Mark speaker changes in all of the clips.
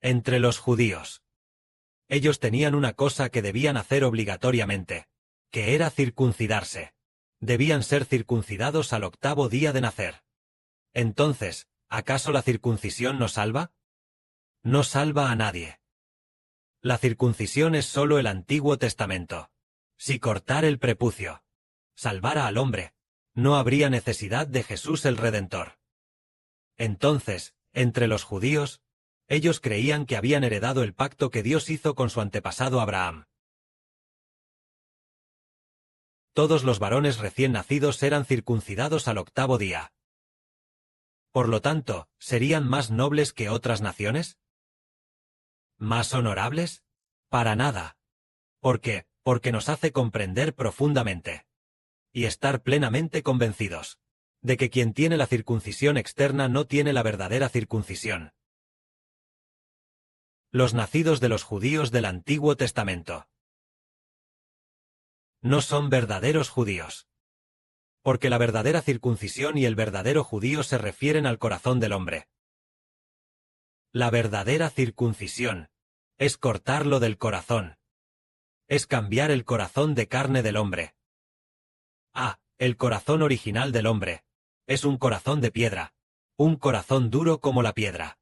Speaker 1: Entre los judíos. Ellos tenían una cosa que debían hacer obligatoriamente, que era circuncidarse. Debían ser circuncidados al 8º día de nacer. Entonces, ¿acaso la circuncisión no salva? No salva a nadie. La circuncisión es solo el Antiguo Testamento. Si cortar el prepucio salvara al hombre, no habría necesidad de Jesús el Redentor. Entonces, entre los judíos, ellos creían que habían heredado el pacto que Dios hizo con su antepasado Abraham. Todos los varones recién nacidos eran circuncidados al 8º día. Por lo tanto, ¿serían más nobles que otras naciones? ¿Más honorables? Para nada. ¿Por qué? Porque nos hace comprender profundamente y estar plenamente convencidos de que quien tiene la circuncisión externa no tiene la verdadera circuncisión. Los nacidos de los judíos del Antiguo Testamento no son verdaderos judíos. Porque la verdadera circuncisión y el verdadero judío se refieren al corazón del hombre. La verdadera circuncisión es cortarlo del corazón. Es cambiar el corazón de carne del hombre. El corazón original del hombre es un corazón de piedra, un corazón duro como la piedra.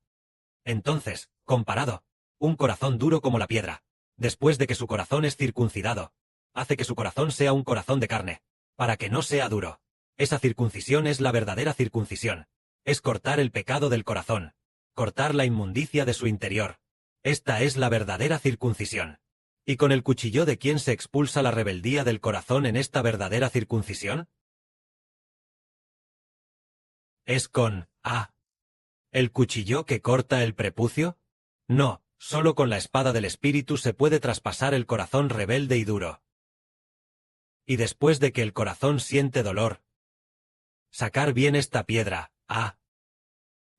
Speaker 1: Entonces, comparado, un corazón duro como la piedra, después de que su corazón es circuncidado, hace que su corazón sea un corazón de carne, para que no sea duro. Esa circuncisión es la verdadera circuncisión. Es cortar el pecado del corazón, cortar la inmundicia de su interior. Esta es la verdadera circuncisión. ¿Y con el cuchillo de quién se expulsa la rebeldía del corazón en esta verdadera circuncisión? ¿Es con el cuchillo que corta el prepucio? No, solo con la espada del Espíritu se puede traspasar el corazón rebelde y duro. Y después de que el corazón siente dolor, sacar bien esta piedra,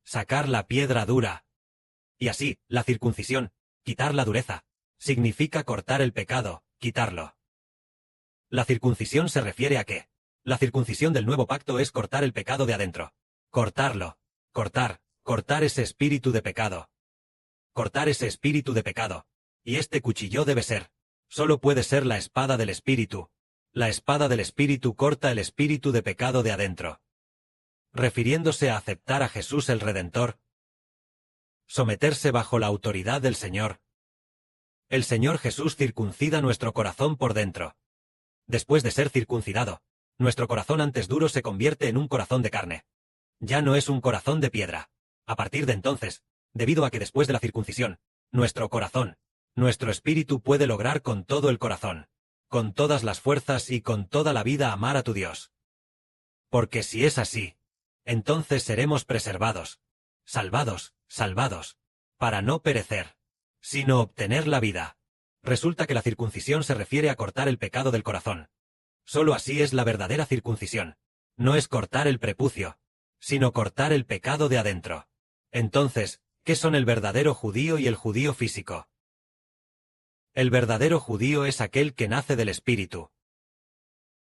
Speaker 1: sacar la piedra dura. Y así, la circuncisión, quitar la dureza, significa cortar el pecado, quitarlo. La circuncisión se refiere a que la circuncisión del nuevo pacto es cortar el pecado de adentro. Cortarlo, cortar ese espíritu de pecado. Cortar ese espíritu de pecado. Y este cuchillo debe ser, solo puede ser la espada del Espíritu. La espada del Espíritu corta el espíritu de pecado de adentro. Refiriéndose a aceptar a Jesús el Redentor. Someterse bajo la autoridad del Señor. El Señor Jesús circuncida nuestro corazón por dentro. Después de ser circuncidado, nuestro corazón antes duro se convierte en un corazón de carne. Ya no es un corazón de piedra. A partir de entonces, debido a que después de la circuncisión, nuestro corazón, nuestro espíritu puede lograr con todo el corazón, con todas las fuerzas y con toda la vida amar a tu Dios. Porque si es así, entonces seremos preservados, salvados, para no perecer, sino obtener la vida. Resulta que la circuncisión se refiere a cortar el pecado del corazón. Solo así es la verdadera circuncisión. No es cortar el prepucio, sino cortar el pecado de adentro. Entonces, ¿qué son el verdadero judío y el judío físico? El verdadero judío es aquel que nace del Espíritu.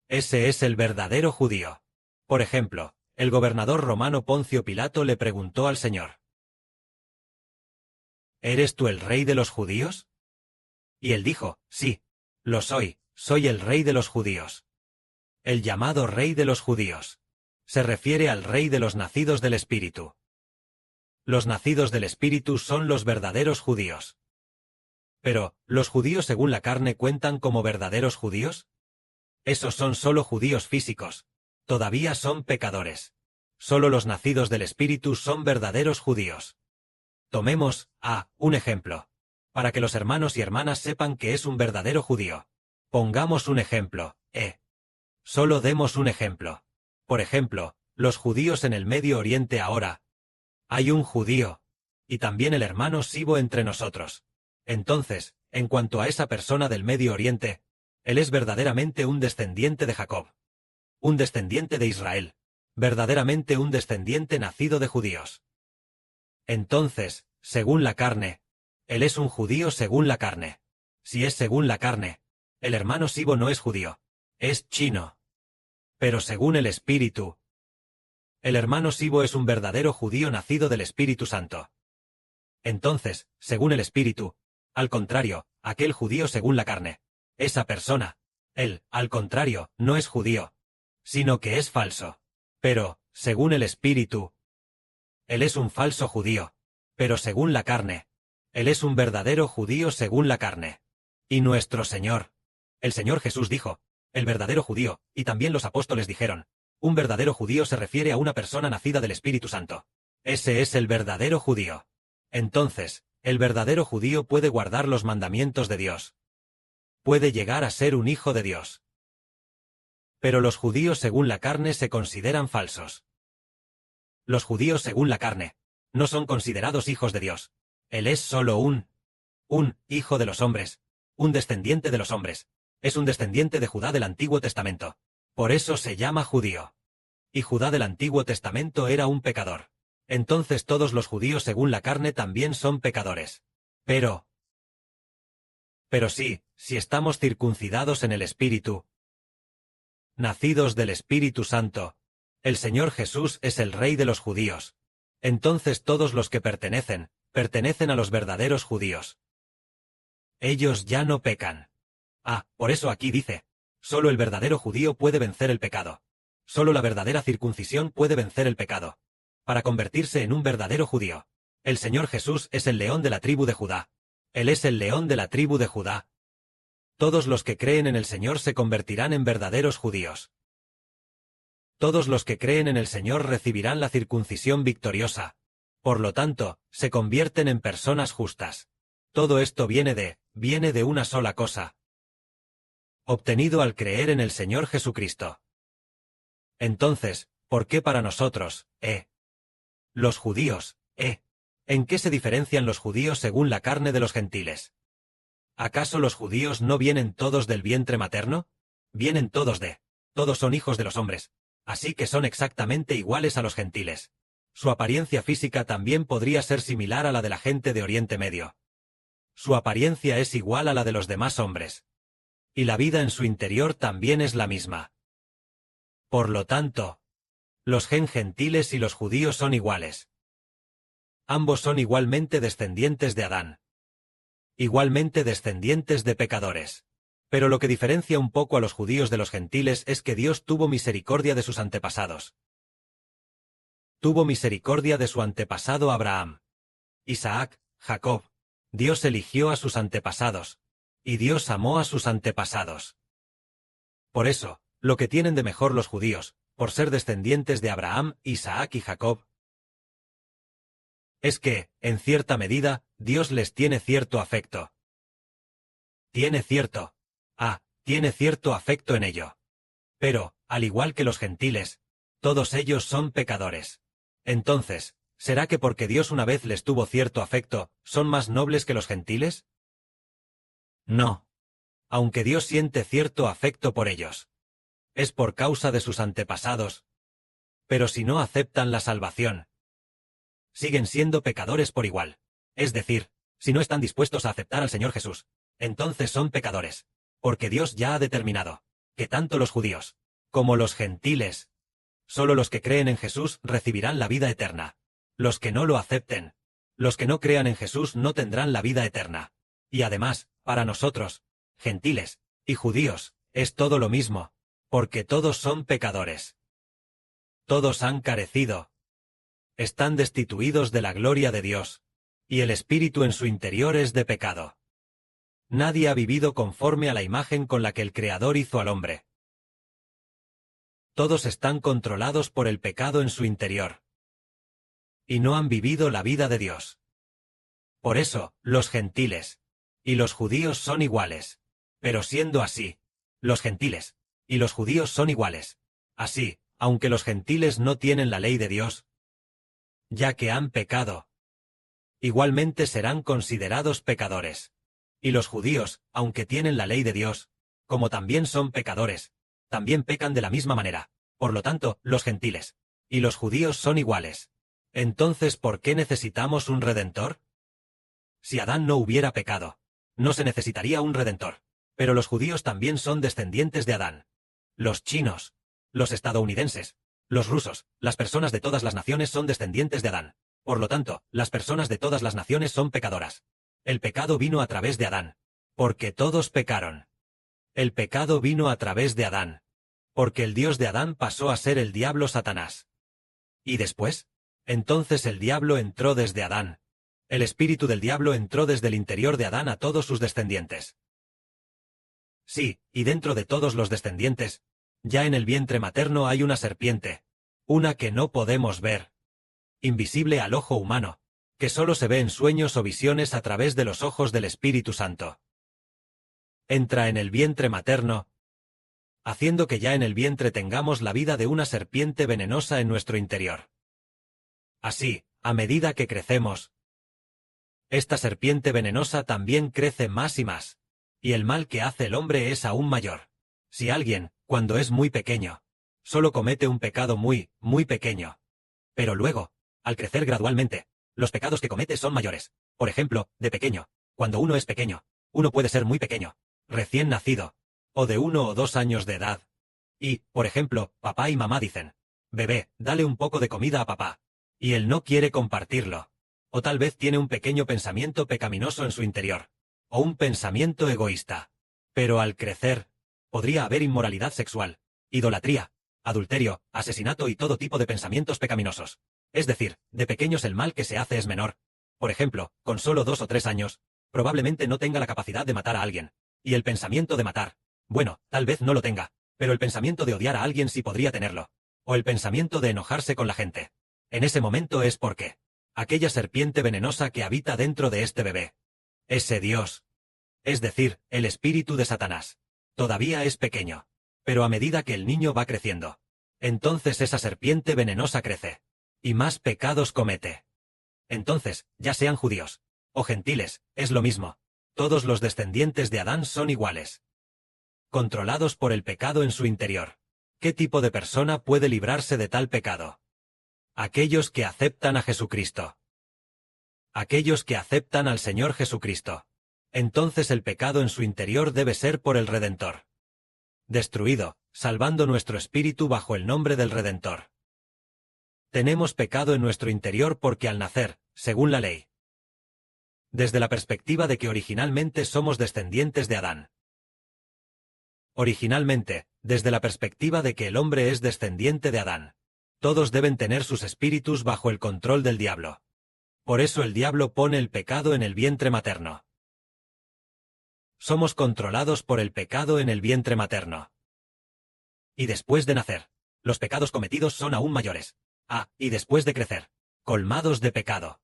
Speaker 1: Ese es el verdadero judío. Por ejemplo, el gobernador romano Poncio Pilato le preguntó al Señor: ¿Eres tú el rey de los judíos? Y él dijo: Sí, lo soy el rey de los judíos. El llamado rey de los judíos se refiere al rey de los nacidos del Espíritu. Los nacidos del Espíritu son los verdaderos judíos. Pero, ¿los judíos según la carne cuentan como verdaderos judíos? Esos son solo judíos físicos. Todavía son pecadores. Solo los nacidos del Espíritu son verdaderos judíos. Tomemos, un ejemplo, para que los hermanos y hermanas sepan que es un verdadero judío. Pongamos un ejemplo, Solo demos un ejemplo. Por ejemplo, los judíos en el Medio Oriente ahora. Hay un judío, y también el hermano Sibo entre nosotros. Entonces, en cuanto a esa persona del Medio Oriente, él es verdaderamente un descendiente de Jacob. Un descendiente de Israel. Verdaderamente un descendiente nacido de judíos. Entonces, según la carne, él es un judío según la carne. Si es según la carne, el hermano Sibo no es judío, es chino. Pero según el Espíritu, el hermano Sibo es un verdadero judío nacido del Espíritu Santo. Entonces, según el Espíritu, al contrario, aquel judío según la carne, esa persona, él, al contrario, no es judío, sino que es falso. Pero, según el Espíritu, él es un falso judío, pero según la carne, él es un verdadero judío según la carne. Y nuestro Señor, el Señor Jesús dijo, el verdadero judío, y también los apóstoles dijeron, un verdadero judío se refiere a una persona nacida del Espíritu Santo. Ese es el verdadero judío. Entonces, el verdadero judío puede guardar los mandamientos de Dios. Puede llegar a ser un hijo de Dios. Pero los judíos según la carne se consideran falsos. Los judíos según la carne no son considerados hijos de Dios. Él es solo un hijo de los hombres, un descendiente de los hombres. Es un descendiente de Judá del Antiguo Testamento. Por eso se llama judío. Y Judá del Antiguo Testamento era un pecador. Entonces todos los judíos según la carne también son pecadores. Pero sí, si estamos circuncidados en el Espíritu, nacidos del Espíritu Santo, el Señor Jesús es el Rey de los judíos. Entonces todos los que pertenecen a los verdaderos judíos. Ellos ya no pecan. Por eso aquí dice, solo el verdadero judío puede vencer el pecado. Solo la verdadera circuncisión puede vencer el pecado. Para convertirse en un verdadero judío, el Señor Jesús es el león de la tribu de Judá. Él es el león de la tribu de Judá. Todos los que creen en el Señor se convertirán en verdaderos judíos. Todos los que creen en el Señor recibirán la circuncisión victoriosa. Por lo tanto, se convierten en personas justas. Todo esto viene de una sola cosa. Obtenido al creer en el Señor Jesucristo. Entonces, ¿por qué para nosotros, los judíos, ¿en qué se diferencian los judíos según la carne de los gentiles? ¿Acaso los judíos no vienen todos del vientre materno? Vienen todos todos son hijos de los hombres, así que son exactamente iguales a los gentiles. Su apariencia física también podría ser similar a la de la gente de Oriente Medio. Su apariencia es igual a la de los demás hombres. Y la vida en su interior también es la misma. Por lo tanto, los gentiles y los judíos son iguales. Ambos son igualmente descendientes de Adán. Igualmente descendientes de pecadores. Pero lo que diferencia un poco a los judíos de los gentiles es que Dios tuvo misericordia de sus antepasados. Tuvo misericordia de su antepasado Abraham, Isaac, Jacob. Dios eligió a sus antepasados, y Dios amó a sus antepasados. Por eso, lo que tienen de mejor los judíos, por ser descendientes de Abraham, Isaac y Jacob, es que, en cierta medida, Dios les tiene cierto afecto. Tiene cierto afecto en ello. Pero, al igual que los gentiles, todos ellos son pecadores. Entonces, ¿será que porque Dios una vez les tuvo cierto afecto, son más nobles que los gentiles? No. Aunque Dios siente cierto afecto por ellos, es por causa de sus antepasados. Pero si no aceptan la salvación, siguen siendo pecadores por igual. Es decir, si no están dispuestos a aceptar al Señor Jesús, entonces son pecadores, porque Dios ya ha determinado que tanto los judíos como los gentiles, solo los que creen en Jesús recibirán la vida eterna. Los que no lo acepten, los que no crean en Jesús no tendrán la vida eterna. Y además, para nosotros, gentiles y judíos, es todo lo mismo, porque todos son pecadores. Todos han carecido. Están destituidos de la gloria de Dios, y el espíritu en su interior es de pecado. Nadie ha vivido conforme a la imagen con la que el Creador hizo al hombre. Todos están controlados por el pecado en su interior. Y no han vivido la vida de Dios. Por eso, los gentiles y los judíos son iguales. Pero siendo así, los gentiles y los judíos son iguales. Así, aunque los gentiles no tienen la ley de Dios, ya que han pecado, igualmente serán considerados pecadores. Y los judíos, aunque tienen la ley de Dios, como también son pecadores, también pecan de la misma manera. Por lo tanto, los gentiles y los judíos son iguales. Entonces, ¿por qué necesitamos un redentor? Si Adán no hubiera pecado, no se necesitaría un redentor. Pero los judíos también son descendientes de Adán. Los chinos, los estadounidenses, los rusos, las personas de todas las naciones son descendientes de Adán. Por lo tanto, las personas de todas las naciones son pecadoras. El pecado vino a través de Adán. Porque todos pecaron. El pecado vino a través de Adán. Porque el Dios de Adán pasó a ser el diablo Satanás. ¿Y después? Entonces el diablo entró desde Adán. El espíritu del diablo entró desde el interior de Adán a todos sus descendientes. Sí, y dentro de todos los descendientes, ya en el vientre materno hay una serpiente. Una que no podemos ver. Invisible al ojo humano, que solo se ve en sueños o visiones a través de los ojos del Espíritu Santo. Entra en el vientre materno, haciendo que ya en el vientre tengamos la vida de una serpiente venenosa en nuestro interior. Así, a medida que crecemos, esta serpiente venenosa también crece más y más, y el mal que hace el hombre es aún mayor. Si alguien, cuando es muy pequeño, solo comete un pecado muy, muy pequeño, pero luego, al crecer gradualmente, los pecados que comete son mayores. Por ejemplo, de pequeño, cuando uno es pequeño, uno puede ser muy pequeño, recién nacido, o de 1 o 2 años de edad. Y, por ejemplo, papá y mamá dicen, bebé, dale un poco de comida a papá. Y él no quiere compartirlo. O tal vez tiene un pequeño pensamiento pecaminoso en su interior. O un pensamiento egoísta. Pero al crecer, podría haber inmoralidad sexual, idolatría, adulterio, asesinato y todo tipo de pensamientos pecaminosos. Es decir, de pequeños el mal que se hace es menor. Por ejemplo, con solo 2 o 3 años, probablemente no tenga la capacidad de matar a alguien. Y el pensamiento de matar, bueno, tal vez no lo tenga, pero el pensamiento de odiar a alguien sí podría tenerlo. O el pensamiento de enojarse con la gente. En ese momento es porque aquella serpiente venenosa que habita dentro de este bebé, ese Dios, es decir, el espíritu de Satanás, todavía es pequeño. Pero a medida que el niño va creciendo, entonces esa serpiente venenosa crece. Y más pecados comete. Entonces, ya sean judíos o gentiles, es lo mismo. Todos los descendientes de Adán son iguales. Controlados por el pecado en su interior. ¿Qué tipo de persona puede librarse de tal pecado? Aquellos que aceptan a Jesucristo. Aquellos que aceptan al Señor Jesucristo. Entonces el pecado en su interior debe ser por el Redentor. Destruido, salvando nuestro espíritu bajo el nombre del Redentor. Tenemos pecado en nuestro interior porque al nacer, según la ley. Desde la perspectiva de que originalmente somos descendientes de Adán. Originalmente, desde la perspectiva de que el hombre es descendiente de Adán. Todos deben tener sus espíritus bajo el control del diablo. Por eso el diablo pone el pecado en el vientre materno. Somos controlados por el pecado en el vientre materno. Y después de nacer, los pecados cometidos son aún mayores. Y después de crecer, colmados de pecado.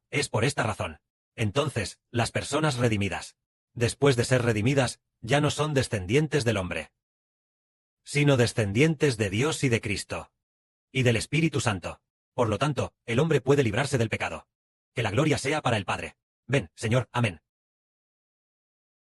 Speaker 1: Es por esta razón. Entonces, las personas redimidas, después de ser redimidas, ya no son descendientes del hombre, sino descendientes de Dios y de Cristo. Y del Espíritu Santo. Por lo tanto, el hombre puede librarse del pecado. Que la gloria sea para el Padre. Ven, Señor, amén.